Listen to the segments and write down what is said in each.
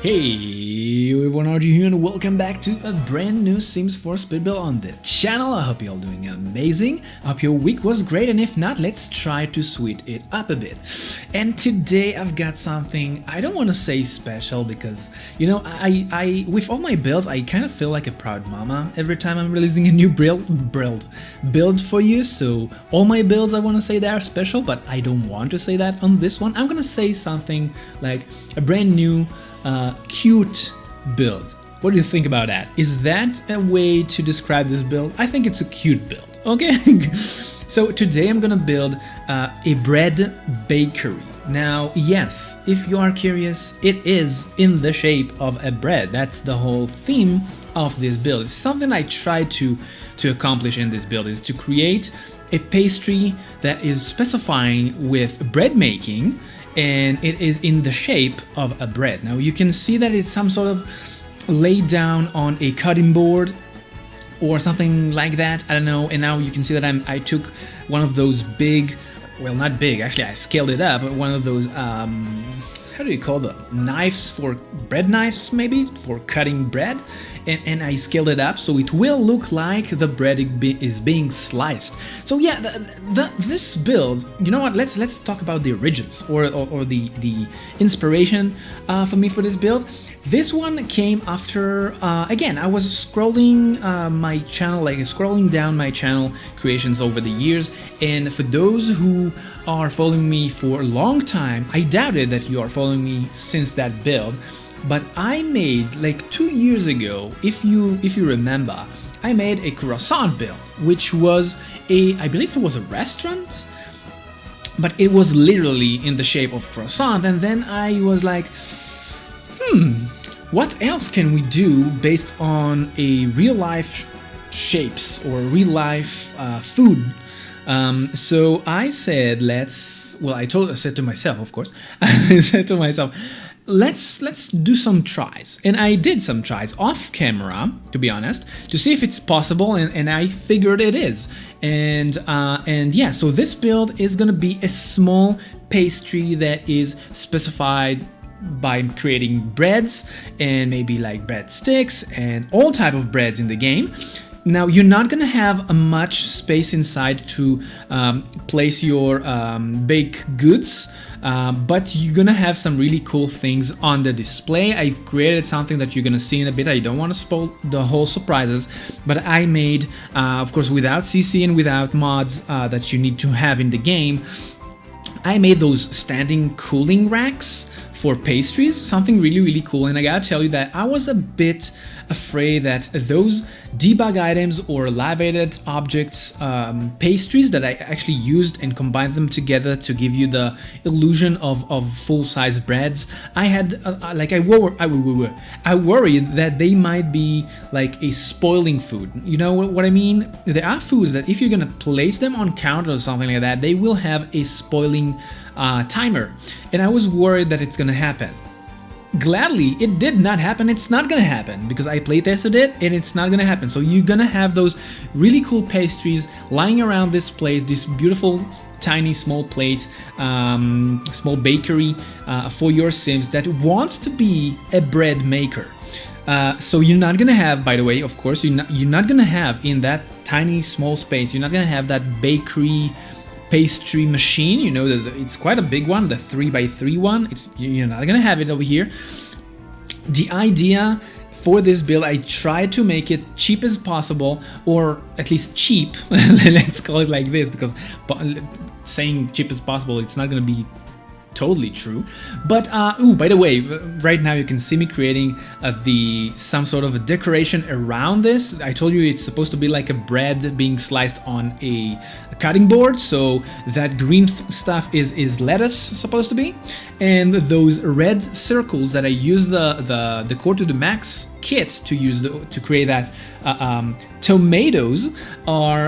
Hey everyone, RG here and welcome back to a brand new Sims 4 speed build on the channel. I hope you're all doing amazing. I hope your week was great, and if not, let's try to sweet it up a bit. And today I've got something, I don't want to say special because, you know, I with all my builds, I kind of feel like a proud mama every time I'm releasing a new build for you. So all my builds, I want to say they are special, but I don't want to say that on this one. I'm gonna say something like a brand new cute build. What do you think about that? Is that a way to describe this build? I think it's a cute build, okay? So today I'm gonna build a bread bakery. Now, yes, if you are curious, it is in the shape of a bread. That's the whole theme of this build. It's something I try to accomplish in this build, is to create a pastry that is specifying with bread making, and it is in the shape of a bread. Now you can see that it's some sort of laid down on a cutting board or something like that, I don't know. And now you can see that I took one of those big, well, not big, actually I scaled it up, one of those how do you call them? Knives, for bread knives maybe, for cutting bread, and I scaled it up so it will look like the bread is being sliced. So yeah, this build, you know what? Let's talk about the origins or the inspiration for me for this build. This one came after again, I was scrolling my channel, like scrolling down my channel creations over the years, and for those who are following me for a long time, I doubted that you are following me since that build. But I made, like 2 years ago, if you remember, I made a croissant build, which was I believe it was a restaurant, but it was literally in the shape of croissant. And then I was like, what else can we do based on a real life shapes or real life food? So I said, I said to myself, of course, I said to myself, let's do some tries. And I did some tries off camera, to be honest, to see if it's possible, and I figured it is. And yeah, so this build is gonna be a small pastry that is specified by creating breads and maybe like bread sticks and all type of breads in the game. Now, you're not gonna have much space inside to place your baked goods, but you're gonna have some really cool things on the display. I've created something that you're gonna see in a bit. I don't want to spoil the whole surprises, but I made, of course, without CC and without mods that you need to have in the game, I made those standing cooling racks for pastries, something really cool. And I gotta tell you that I was a bit afraid that those debug items or live-added objects pastries that I actually used and combined them together to give you the illusion of full-size breads, I had I worried that they might be like a spoiling food. You know what I mean? There are foods that if you're gonna place them on counter or something like that, they will have a spoiling timer, and I was worried that it's gonna happen. Gladly, it did not happen. It's not gonna happen because I playtested it, and it's not gonna happen. So you're gonna have those really cool pastries lying around this place, this beautiful tiny small place, small bakery for your Sims that wants to be a bread maker. So you're not gonna have, by the way, of course, you're not gonna have in that tiny small space, you're not gonna have that bakery pastry machine, you know, it's quite a big one, the 3x3 one. You're not gonna have it over here. The idea for this build, I tried to make it cheap as possible, or at least cheap. Let's call it like this, because saying cheap as possible, it's not gonna be totally true. But by the way, right now you can see me creating some sort of a decoration around this. I told you it's supposed to be like a bread being sliced on a cutting board, so that green stuff is lettuce supposed to be, and those red circles that I use the core to the max kit to use to create that. Tomatoes are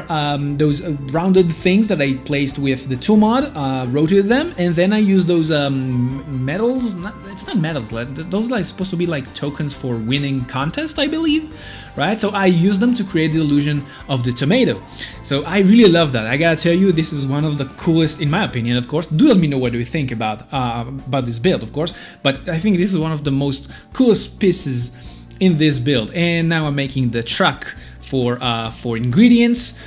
those rounded things that I placed with the tool mod, rotated them, and then I use those medals. It's not medals. Those are supposed to be like tokens for winning contest, I believe, right? So I use them to create the illusion of the tomato. So I really love that. I gotta tell you, this is one of the coolest, in my opinion, of course. Do let me know what you think about this build, of course. But I think this is one of the most coolest pieces in this build. And now I'm making the truck for ingredients,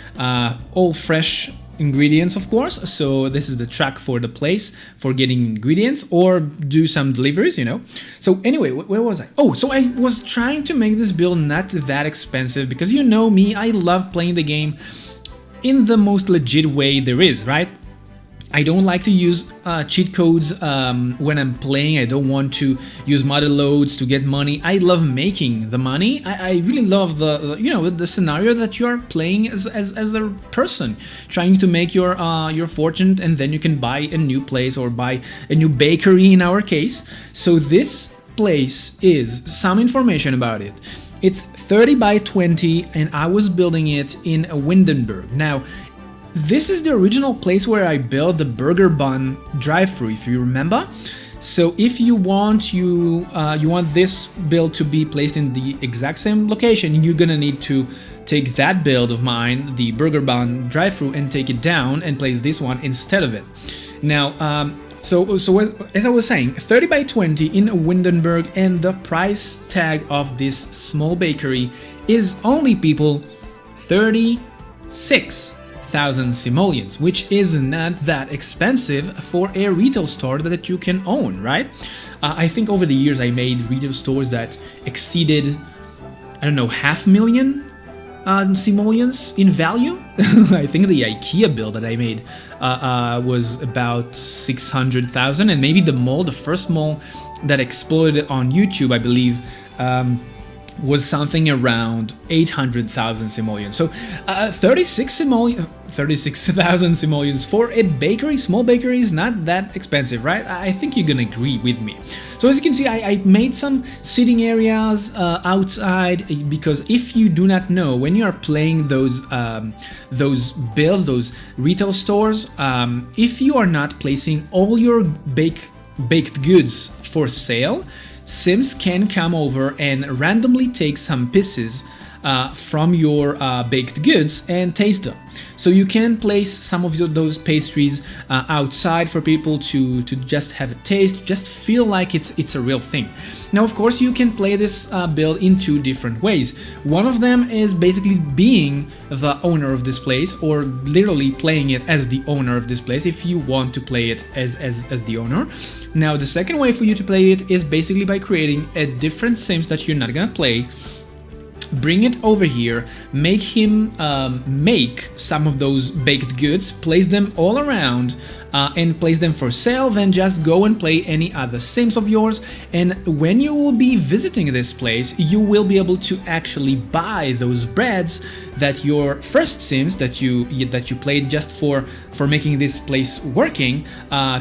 all fresh ingredients, of course. So this is the truck for the place for getting ingredients or do some deliveries, you know. So anyway, where was I? Oh, so I was trying to make this build not that expensive because you know me, I love playing the game in the most legit way there is, right? I don't like to use cheat codes when I'm playing. I don't want to use modded loads to get money. I love making the money. I really love the you know, the scenario that you are playing as a person trying to make your fortune, and then you can buy a new place or buy a new bakery in our case. So this place is some information about it. It's 30 by 20 and I was building it in Windenburg. Now, this is the original place where I built the burger bun drive-thru, if you remember. So if you want you want this build to be placed in the exact same location, you're gonna need to take that build of mine, the burger bun drive-thru, and take it down and place this one instead of it. Now, so as I was saying, 30 by 20 in Windenburg, and the price tag of this small bakery is only, people, 36,000 simoleons, which is not that expensive for a retail store that you can own, right? I think over the years I made retail stores that exceeded, I don't know, 500,000 simoleons in value. I think the IKEA build that I made was about 600,000, and maybe the first mall that exploded on YouTube, I believe, was something around 800,000 simoleons. So 36,000 simoleons for a bakery, small bakery, is not that expensive, right? I think you're gonna agree with me. So as you can see, I made some sitting areas outside, because if you do not know, when you are playing those builds, those retail stores, if you are not placing all your baked goods for sale, Sims can come over and randomly take some pieces from your baked goods and taste them. So you can place some of those pastries outside for people to just have a taste, just feel like it's a real thing. Now, of course, you can play this build in two different ways. One of them is basically being the owner of this place, or literally playing it as the owner of this place if you want to play it as the owner. Now, the second way for you to play it is basically by creating a different Sims that you're not gonna play, bring it over here, make him make some of those baked goods, place them all around, and place them for sale, then just go and play any other Sims of yours. And when you will be visiting this place, you will be able to actually buy those breads that your first Sims that you played just for making this place working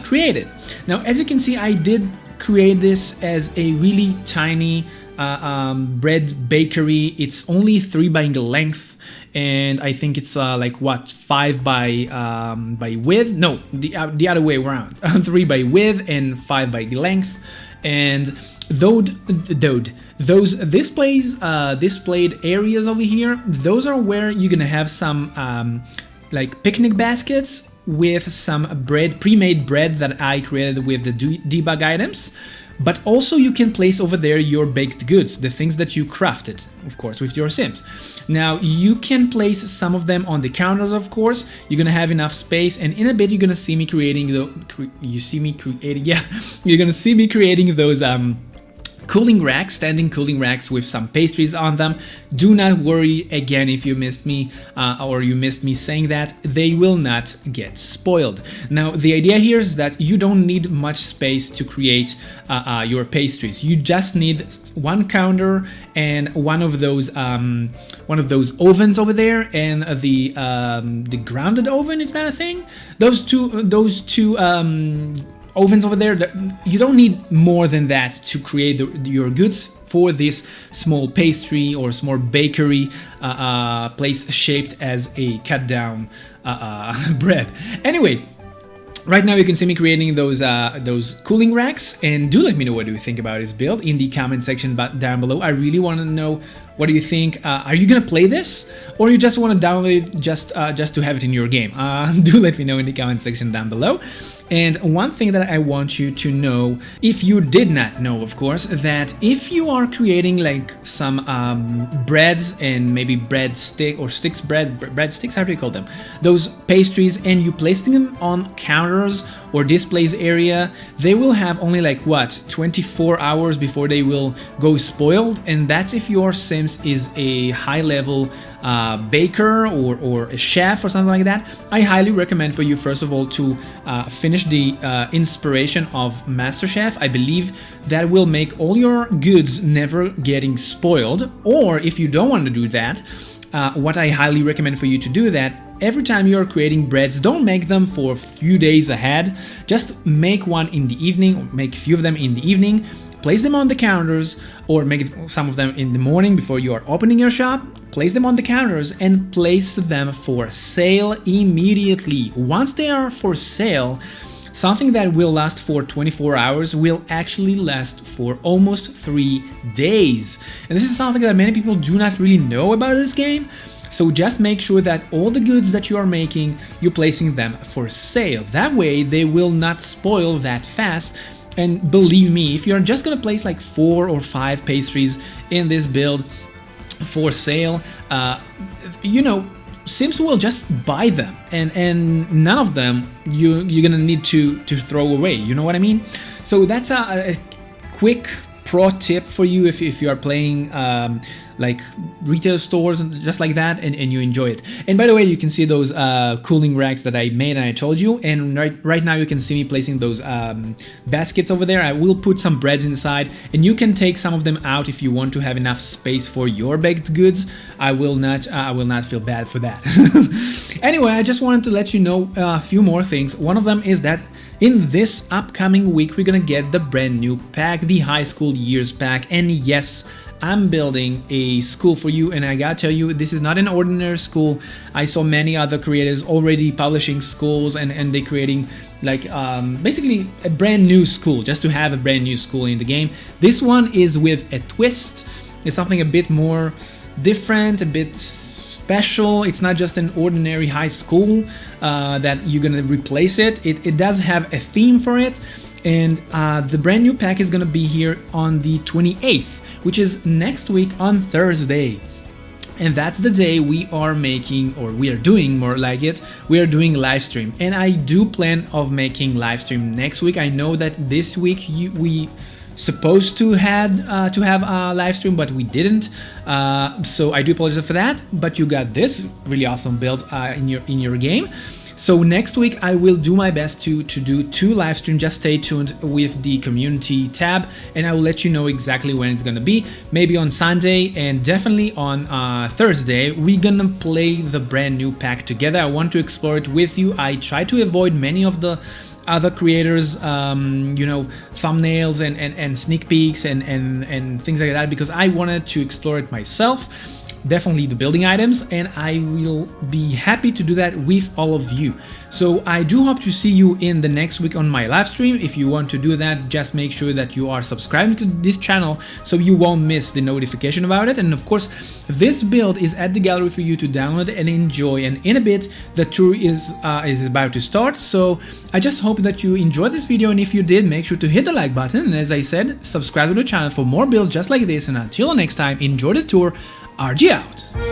created. Now, as you can see, I did create this as a really tiny bread bakery. It's only 3 by length, and I think it's like what, 5 by width? No, the other way around. 3 by width and 5 by length. And those displayed areas over here, those are where you're gonna have some like picnic baskets with some bread, pre-made bread that I created with the debug items. But also you can place over there your baked goods, the things that you crafted, of course, with your Sims. Now, you can place some of them on the counters, of course. You're gonna have enough space, and in a bit you're gonna see me creating you're gonna see me creating those cooling racks, standing cooling racks with some pastries on them. Do not worry, again, if you missed me or you missed me saying that, they will not get spoiled. Now, the idea here is that you don't need much space to create your pastries. You just need one counter and one of those ovens over there, and the grounded oven, is that a thing? Those two ovens over there. You don't need more than that to create your goods for this small pastry or small bakery place shaped as a cut down bread. Anyway, right now you can see me creating those cooling racks, and do let me know what you think about this build in the comment section down below. I really want to know, what do you think? Are you gonna play this, or you just want to download it just to have it in your game? Do let me know in the comment section down below. And one thing that I want you to know, if you did not know, of course, that if you are creating like some breads and maybe breadsticks, how do you call them? Those pastries, and you placing them on counters or displays area, they will have only like what, 24 hours before they will go spoiled. And that's if your Sims is a high-level baker or a chef or something like that. I highly recommend for you, first of all, to finish the inspiration of MasterChef. I believe that will make all your goods never getting spoiled. Or if you don't want to do that, what I highly recommend for you to do that, every time you're creating breads, don't make them for a few days ahead. Just make one in the evening, or make a few of them in the evening, place them on the counters, or make some of them in the morning before you are opening your shop. Place them on the counters and place them for sale immediately. Once they are for sale, something that will last for 24 hours will actually last for almost 3 days. And this is something that many people do not really know about this game. So just make sure that all the goods that you are making, you're placing them for sale. That way they will not spoil that fast. And believe me, if you're just gonna place like 4 or 5 pastries in this build for sale, you know, Sims will just buy them, and none of them you're gonna need to throw away. You know what I mean? So that's a quick pro tip for you if you are playing like retail stores and just like that, and you enjoy it. And by the way, you can see those cooling racks that I made and I told you, and right now you can see me placing those baskets over there. I will put some breads inside, and you can take some of them out if you want to have enough space for your baked goods. I will not feel bad for that. Anyway, I just wanted to let you know a few more things. One of them is that in this upcoming week, we're gonna get the brand new pack, the high school years pack. And yes, I'm building a school for you, and I gotta tell you, this is not an ordinary school. I saw many other creators already publishing schools, and they creating like basically a brand new school, just to have a brand new school in the game. This one is with a twist. It's something a bit more different, a bit special. It's not just an ordinary high school that you're gonna replace it. It does have a theme for it, and the brand new pack is gonna be here on the 28th, which is next week on Thursday. And that's the day we are making, or we are doing more like it, we are doing live stream. And I do plan of making live stream next week. I know that this week we supposed to have a live stream, but we didn't, so I do apologize for that. But you got this really awesome build in your game. So next week I will do my best to do 2 live streams. Just stay tuned with the community tab, and I will let you know exactly when it's gonna be. Maybe on Sunday, and definitely on Thursday. We're gonna play the brand new pack together. I want to explore it with you. I try to avoid many of the other creators, you know, thumbnails and sneak peeks and things like that, because I wanted to explore it myself. Definitely the building items, and I will be happy to do that with all of you. So I do hope to see you in the next week on my live stream. If you want to do that, just make sure that you are subscribing to this channel so you won't miss the notification about it. And of course, this build is at the gallery for you to download and enjoy, and in a bit the tour is about to start. So I just hope that you enjoyed this video, and if you did, make sure to hit the like button, and as I said, subscribe to the channel for more builds just like this. And until next time, enjoy the tour. RG out.